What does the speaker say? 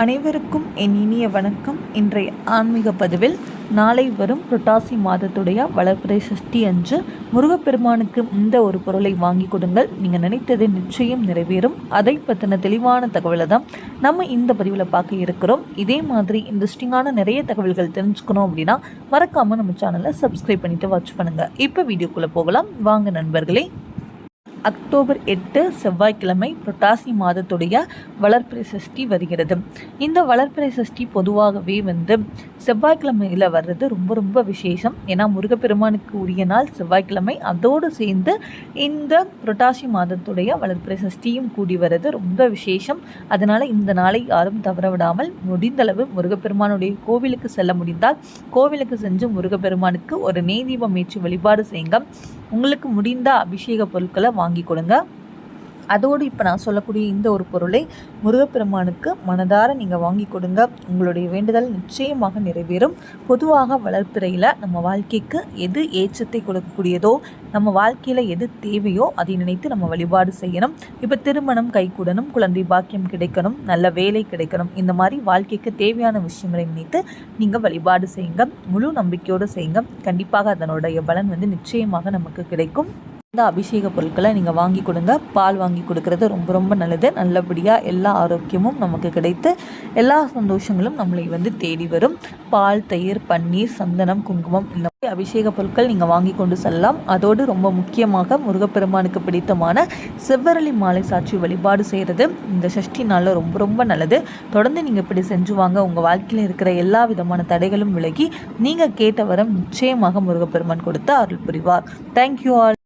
அனைவருக்கும் என் இனிய வணக்கம். இன்றைய ஆன்மீக பதிவில் நாளை வரும் புரட்டாசி மாதத்துடைய வளர்பிறை சஷ்டி அன்று முருகப்பெருமானுக்கு இந்த ஒரு பொருளை வாங்கி கொடுங்கள், நீங்கள் நினைத்தது நிச்சயம் நிறைவேறும். அதை பற்றின தெளிவான தகவலை தான் நம்ம இந்த பதிவில் பார்க்க இருக்கிறோம். இதே மாதிரி இன்ட்ரெஸ்டிங்கான நிறைய தகவல்கள் தெரிஞ்சுக்கணும் அப்படின்னா மறக்காமல் நம்ம சேனலை சப்ஸ்கிரைப் பண்ணிட்டு வாட்ச் பண்ணுங்கள். இப்போ வீடியோக்குள்ளே போகலாம் வாங்க நண்பர்களே. அக்டோபர் 8 செவ்வாய்க்கிழமை புரட்டாசி மாதத்துடைய வளர்பிறை சஷ்டி வருகிறது. இந்த வளர்பிறை சஷ்டி பொதுவாகவே செவ்வாய்க்கிழமையில் வர்றது ரொம்ப ரொம்ப விசேஷம். ஏன்னா முருகப்பெருமானுக்கு உரிய நாள் செவ்வாய்க்கிழமை. அதோடு சேர்ந்து இந்த புரட்டாசி மாதத்துடைய வளர்பிறை சஷ்டியும் கூடி வர்றது ரொம்ப விசேஷம். அதனால் இந்த நாளை யாரும் தவற விடாமல் முடிந்தளவு முருகப்பெருமானுடைய கோவிலுக்கு செல்ல முடிந்தால் கோவிலுக்கு சென்று முருகப்பெருமானுக்கு ஒரு நெய் தீபம் ஏற்றி வழிபாடு செய்யுங்க. உங்களுக்கு முடிந்த அபிஷேக பொருட்களை வாங்கி கொடுங்க. அதோடு இப்போ நான் சொல்லக்கூடிய இந்த ஒரு பொருளை முருகப்பெருமானுக்கு மனதார நீங்கள் வாங்கி கொடுங்க. உங்களுடைய வேண்டுதல் நிச்சயமாக நிறைவேறும். பொதுவாக வளர்ப்பிறையில் நம்ம வாழ்க்கைக்கு எது ஏற்றத்தை கொடுக்கக்கூடியதோ, நம்ம வாழ்க்கையில் எது தேவையோ அதை நினைத்து நம்ம வழிபாடு செய்யணும். இப்போ திருமணம் கைகூடணும், குழந்தை பாக்கியம் கிடைக்கணும், நல்ல வேலை கிடைக்கணும், இந்த மாதிரி வாழ்க்கைக்கு தேவையான விஷயங்களை நினைத்து நீங்கள் வழிபாடு செய்யுங்க. முழு நம்பிக்கையோடு செய்யுங்க. கண்டிப்பாக அதனுடைய பலன் நிச்சயமாக நமக்கு கிடைக்கும். இந்த அபிஷேக பொருட்களை நீங்கள் வாங்கி கொடுங்க. பால் வாங்கி கொடுக்கறது ரொம்ப ரொம்ப நல்லது. நல்லபடியாக எல்லா ஆரோக்கியமும் நமக்கு கிடைத்து எல்லா சந்தோஷங்களும் நம்மளை தேடி வரும். பால், தயிர், பன்னீர், சந்தனம், குங்குமம், இந்த மாதிரி அபிஷேக பொருட்கள் நீங்கள் வாங்கி கொண்டு செல்லலாம். அதோடு ரொம்ப முக்கியமாக முருகப்பெருமானுக்கு பிடித்தமான செவ்வரளி மாலை சாட்சி வழிபாடு செய்கிறது இந்த சஷ்டி நாளில் ரொம்ப ரொம்ப நல்லது. தொடர்ந்து நீங்கள் இப்படி செஞ்சு வாங்க. உங்கள் வாழ்க்கையில் இருக்கிற எல்லா விதமான தடைகளும் விலகி நீங்கள் கேட்ட வரம் நிச்சயமாக முருகப்பெருமான் கொடுத்து அருள் புரிவார். Thank you all.